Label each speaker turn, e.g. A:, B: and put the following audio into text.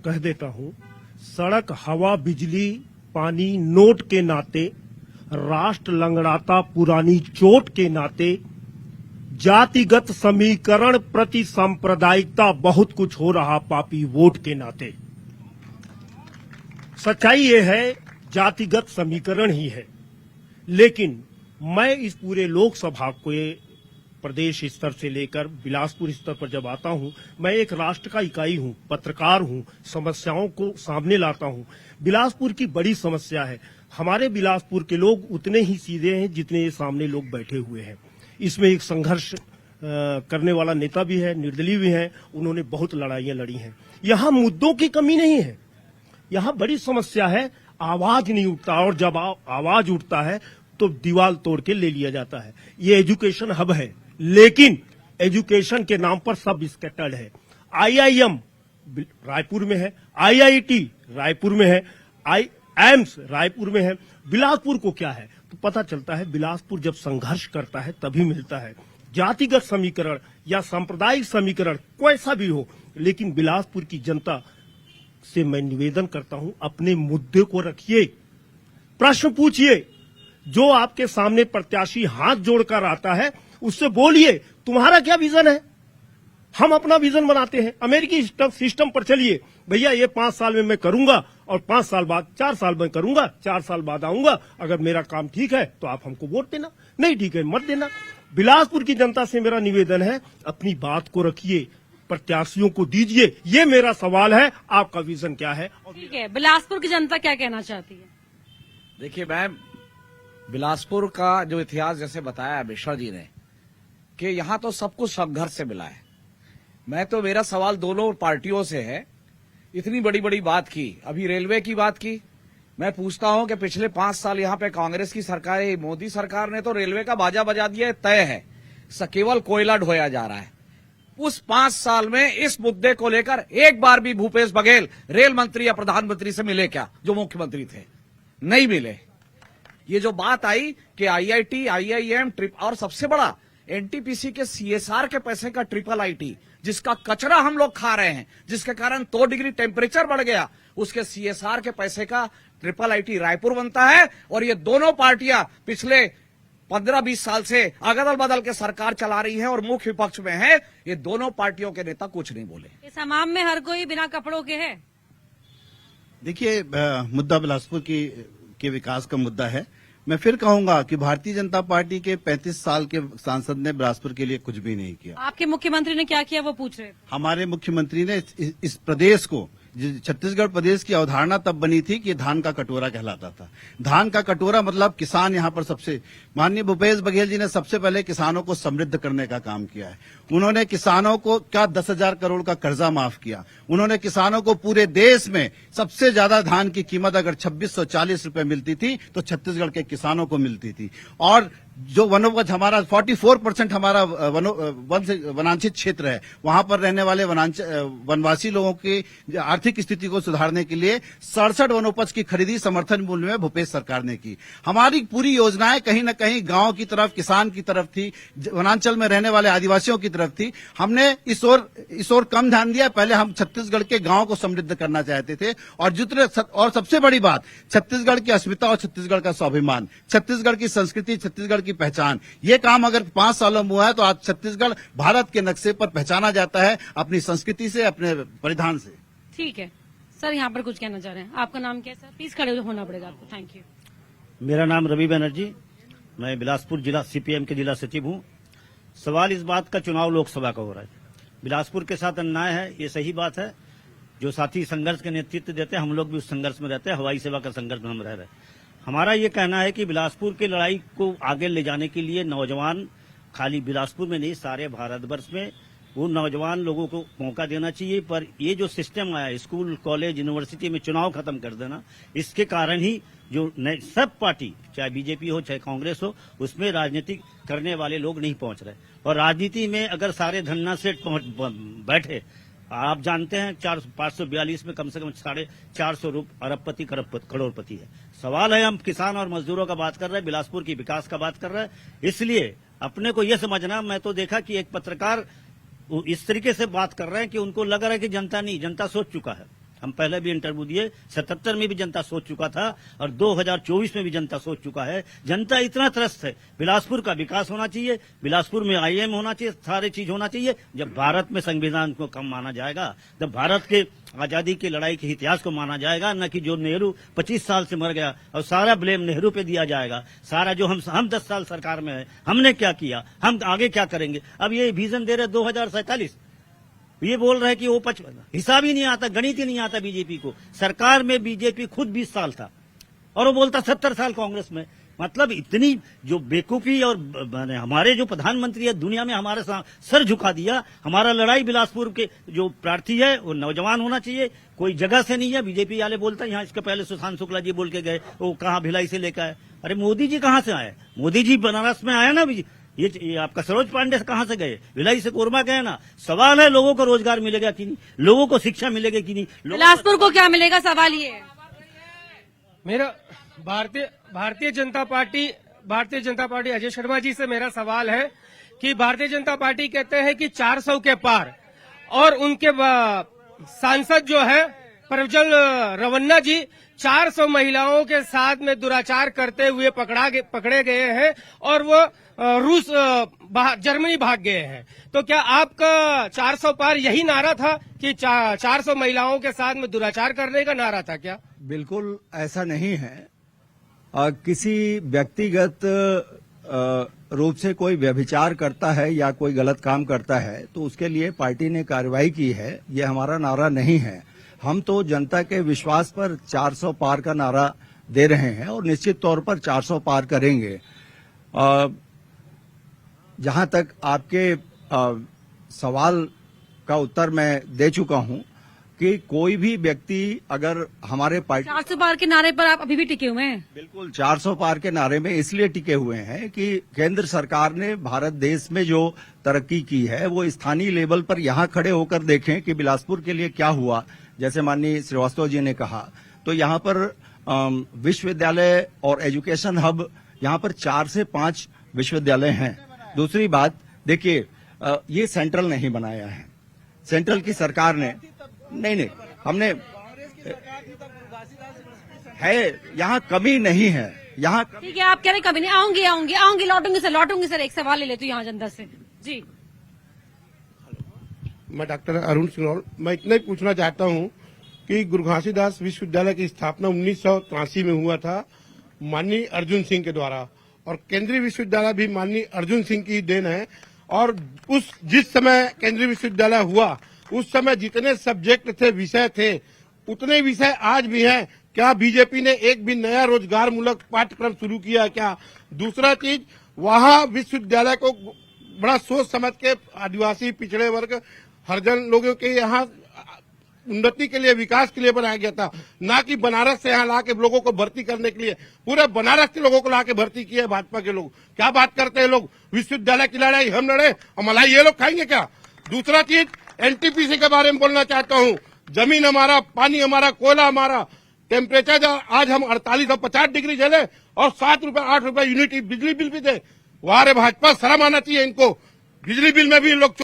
A: कह देता हूं, सड़क, हवा, बिजली, पानी, नोट के नाते, राष्ट्र लंगड़ाता पुरानी चोट के नाते, जातिगत समीकरण प्रति सांप्रदायिकता, बहुत कुछ हो रहा पापी वोट के नाते। सच्चाई ये है, जातिगत समीकरण ही है। लेकिन मैं इस पूरे लोकसभा को प्रदेश स्तर से लेकर बिलासपुर स्तर पर जब आता हूं, मैं एक राष्ट्र का इकाई हूं, पत्रकार हूं, समस्याओं को सामने लाता हूं। बिलासपुर की बड़ी समस्या है। हमारे बिलासपुर के लोग उतने ही सीधे हैं जितने ये सामने लोग बैठे हुए हैं। इसमें एक संघर्ष करने वाला नेता भी है, निर्दलीय भी है, उन्होंने बहुत लड़ाइयां लड़ी हैं। यहां मुद्दों की कमी नहीं है, यहां बड़ी समस्या है, आवाज नहीं उठता, और जब आवाज उठता है तो दीवार तोड़ के ले लिया जाता है। ये एजुकेशन हब है, लेकिन एजुकेशन के नाम पर सब स्कैटर्ड है। आईआईएम रायपुर में है, आईआईटी रायपुर में है, एम्स रायपुर में है। बिलासपुर को क्या है तो पता चलता है, बिलासपुर जब संघर्ष करता है तभी मिलता है। जातिगत समीकरण या सांप्रदायिक समीकरण कोई सा भी हो, लेकिन बिलासपुर की जनता से मैं निवेदन करता हूं, अपने मुद्दे को रखिए, प्रश्न पूछिए। जो आपके सामने प्रत्याशी हाथ जोड़कर आता है उससे बोलिए, तुम्हारा क्या विजन है, हम अपना विजन बनाते हैं। अमेरिकी सिस्टम पर चलिए, भैया ये 5 साल में मैं करूंगा, और 5 साल बाद 4 साल में करूंगा, 4 साल बाद आऊंगा, अगर मेरा काम ठीक है तो आप हमको वोट देना, नहीं ठीक है मत देना। बिलासपुर की जनता से मेरा निवेदन है, अपनी बात को रखिए, प्रत्याशियों को दीजिए। ये मेरा सवाल है, आपका विजन क्या है?
B: ठीक है, बिलासपुर की जनता क्या कहना चाहती है?
C: देखिए मैम, बिलासपुर का जो इतिहास जैसे बताया मिश्रा जी ने, कि यहाँ तो सब कुछ संघर्ष से मिला है। मैं तो, मेरा सवाल दोनों पार्टियों से है। इतनी बड़ी बड़ी बात की, अभी रेलवे की बात की, मैं पूछता हूं कि पिछले 5 साल यहाँ पे कांग्रेस की सरकार, मोदी सरकार ने तो रेलवे का बाजा बजा दिया, तय है, केवल कोयला ढोया जा रहा है। उस 5 साल में इस मुद्दे को लेकर एक बार भी भूपेश बघेल रेल मंत्री या प्रधानमंत्री से मिले क्या, जो मुख्यमंत्री थे? नहीं मिले। ये जो बात आई कि आईआईटी, आईआईएम, और सबसे बड़ा एनटीपीसी के सीएसआर के पैसे का ट्रिपल आईटी, जिसका कचरा हम लोग खा रहे हैं, जिसके कारण 2 डिग्री टेम्परेचर बढ़ गया, उसके सीएसआर के पैसे का ट्रिपल आईटी रायपुर बनता है। और ये दोनों पार्टियां पिछले 15-20 साल से अदल बदल के सरकार चला रही है और मुख्य विपक्ष में है। ये दोनों पार्टियों के नेता कुछ नहीं बोले।
B: इस हमाम में हर कोई बिना कपड़ों के है।
D: देखिए, मुद्दा बिलासपुर के विकास का मुद्दा है। मैं फिर कहूंगा कि भारतीय जनता पार्टी के 35 साल के सांसद ने बिलासपुर के लिए कुछ भी नहीं किया।
B: आपके मुख्यमंत्री ने क्या किया वो पूछ रहे थे।
D: हमारे मुख्यमंत्री ने इस प्रदेश को, छत्तीसगढ़ प्रदेश की अवधारणा तब बनी थी कि धान का कटोरा कहलाता था। धान का कटोरा मतलब किसान। यहाँ पर सबसे माननीय भूपेश बघेल जी ने सबसे पहले किसानों को समृद्ध करने का काम किया है। उन्होंने किसानों को क्या 10,000 करोड़ का कर्जा माफ किया। उन्होंने किसानों को, पूरे देश में सबसे ज्यादा धान की कीमत अगर 2640 रुपए मिलती थी तो छत्तीसगढ़ के किसानों को मिलती थी। और जो वनोपज हमारा 44% हमारा वनांचित क्षेत्र है, वहां पर रहने वाले वनवासी लोगों की आर्थिक स्थिति को सुधारने के लिए 67 वनोपज की खरीदी समर्थन मूल्य में भूपेश सरकार ने की। हमारी पूरी योजनाएं कहीं न कहीं गांव की तरफ, किसान की तरफ थी, वनांचल में रहने वाले आदिवासियों की तरफ थी। हमने इस ओर कम ध्यान दिया। पहले हम छत्तीसगढ़ के गांव को समृद्ध करना चाहते थे। और सबसे बड़ी बात, छत्तीसगढ़ की अस्मिता और छत्तीसगढ़ का स्वाभिमान, छत्तीसगढ़ की संस्कृति, छत्तीसगढ़ की पहचान, ये काम अगर 5 सालों में हुआ है तो आज छत्तीसगढ़ भारत के नक्शे पर पहचाना जाता है, अपनी संस्कृति से, अपने परिधान से।
B: ठीक है सर, यहाँ पर कुछ कहना चाह रहे हैं। आपका नाम क्या है सर? प्लीज खड़े होना पड़ेगा आपको। Thank you.
E: मेरा नाम रवि बनर्जी, मैं बिलासपुर जिला सीपीएम के जिला सचिव हूँ। सवाल इस बात का, चुनाव लोकसभा का हो रहा है, बिलासपुर के साथ अन्याय है, ये सही बात है। जो साथी संघर्ष के नेतृत्व देते हैं, हम लोग भी उस संघर्ष में रहते हैं, हवाई सेवा का संघर्ष में हम रह रहे हैं। हमारा ये कहना है कि बिलासपुर की लड़ाई को आगे ले जाने के लिए नौजवान, खाली बिलासपुर में नहीं, सारे भारतवर्ष में वो नौजवान लोगों को मौका देना चाहिए। पर ये जो सिस्टम आया, स्कूल, कॉलेज, यूनिवर्सिटी में चुनाव खत्म कर देना, इसके कारण ही जो सब पार्टी, चाहे बीजेपी हो चाहे कांग्रेस हो, उसमें राजनीति करने वाले लोग नहीं पहुंच रहे। और राजनीति में अगर सारे धन्ना सेठ बैठे, आप जानते हैं 542 में कम से कम 450 अरबपति करोड़पति है। सवाल है, हम किसान और मजदूरों का बात कर रहे हैं, बिलासपुर की विकास का बात कर रहे हैं। इसलिए अपने को यह समझना, मैं तो देखा कि एक पत्रकार इस तरीके से बात कर रहे हैं कि उनको लग रहा है कि जनता नहीं, जनता सोच चुका है। हम पहले भी इंटरव्यू दिए, 77 में भी जनता सोच चुका था और 2024 में भी जनता सोच चुका है। जनता इतना त्रस्त है, बिलासपुर का विकास होना चाहिए, बिलासपुर में IIM होना चाहिए, सारे चीज होना चाहिए। जब भारत में संविधान को कम माना जाएगा, जब भारत के आजादी की लड़ाई के इतिहास को माना जाएगा, न कि जो नेहरू 25 साल से मर गया और सारा ब्लेम नेहरू पे दिया जाएगा, सारा जो हम 10 साल सरकार में है, हमने क्या किया, हम आगे क्या करेंगे। अब ये विजन दे रहे 2047, ये बोल रहे कि वो 55, हिसाब ही नहीं आता, गणित ही नहीं आता बीजेपी को। सरकार में बीजेपी खुद 20 साल था और वो बोलता 70 साल कांग्रेस में। मतलब इतनी जो बेवकूफी, और हमारे जो प्रधानमंत्री है दुनिया में हमारे सर झुका दिया। हमारा लड़ाई बिलासपुर के जो प्रार्थी है वो नौजवान होना चाहिए, कोई जगह से नहीं है। बीजेपी वाले बोलते हैं, यहाँ इसके पहले सुशांत शुक्ला जी बोल के गए, वो कहाँ भिलाई से लेकर आए। अरे मोदी जी कहाँ से आए? मोदी जी बनारस में आए ना, ये आपका सरोज पांडे कहाँ से गए? भिलाई से कोरमा गए ना। सवाल है लोगों को रोजगार मिलेगा कि नहीं, लोगों को शिक्षा मिलेगी कि नहीं।
B: बिलासपुर को क्या मिलेगा, सवाल ये है।
F: मेरा भारतीय जनता पार्टी अजय शर्मा जी से मेरा सवाल है कि भारतीय जनता पार्टी कहते हैं कि 400 के पार, और उनके सांसद जो है प्रज्वल रवन्ना जी 400 महिलाओं के साथ में दुराचार करते हुए पकड़े गए हैं और वो जर्मनी भाग गए हैं। तो क्या आपका 400 पार यही नारा था कि 400 महिलाओं के साथ में दुराचार करने का नारा था क्या?
G: बिल्कुल ऐसा नहीं है। किसी व्यक्तिगत रूप से कोई व्यभिचार करता है या कोई गलत काम करता है तो उसके लिए पार्टी ने कार्रवाई की है, ये हमारा नारा नहीं है। हम तो जनता के विश्वास पर 400 पार का नारा दे रहे हैं और निश्चित तौर पर 400 पार करेंगे। जहां तक आपके सवाल का उत्तर मैं दे चुका हूं कि कोई भी व्यक्ति अगर हमारे पार्टी
B: 400 पार के नारे पर आप अभी भी टिके हुए हैं?
G: बिल्कुल 400 पार के नारे में इसलिए टिके हुए हैं कि केंद्र सरकार ने भारत देश में जो तरक्की की है वो स्थानीय लेवल पर यहाँ खड़े होकर देखें कि बिलासपुर के लिए क्या हुआ। जैसे माननीय श्रीवास्तव जी ने कहा, तो यहाँ पर विश्वविद्यालय और एजुकेशन हब, यहाँ पर 4 से 5 विश्वविद्यालय हैं। दूसरी बात देखिए, ये सेंट्रल नहीं बनाया है, सेंट्रल की सरकार ने नहीं हमने है, यहाँ कमी नहीं है, यहाँ
B: ठीक है, आप कह रहे कभी नहीं। आऊंगी लौटूंगी सर। एक सवाल ले लेती हूँ यहाँ जनता से जी।
H: मैं डॉक्टर अरुण सिंगरौल, मैं इतना ही पूछना चाहता हूं कि गुरु घासीदास विश्वविद्यालय की स्थापना 1983 में हुआ था माननीय अर्जुन सिंह के द्वारा, और केंद्रीय विश्वविद्यालय भी माननीय अर्जुन सिंह की देन है। और जिस समय केंद्रीय विश्वविद्यालय हुआ उस समय जितने सब्जेक्ट थे, विषय थे, उतने विषय आज भी हैं। क्या बीजेपी ने एक भी नया रोजगार मूलक पाठ्यक्रम शुरू किया क्या? दूसरा चीज, वहां विश्वविद्यालय को बड़ा सोच समझ के आदिवासी पिछड़े वर्ग हरिजन लोगों के यहाँ उन्नति के लिए, विकास के लिए बनाया गया था, ना कि बनारस से यहाँ लाके लोगों को भर्ती करने के लिए। पूरे बनारस के लोगों को लाके भर्ती किया है भाजपा के लोग। क्या बात करते हैं लोग, विश्वविद्यालय की लड़ाई हम लड़े और मलाई ये लोग खाएंगे क्या? दूसरा चीज, एनटीपीसी के बारे में बोलना चाहता हूँ। जमीन हमारा, पानी हमारा, कोयला हमारा। टेम्परेचर आज हम 48 और 50 डिग्री झेले और 7 रुपए 8 रुपए यूनिट बिजली बिल भी दे। वाह रे भाजपा, शर्म आना चाहिए इनको। बिजली बिल में भी लोग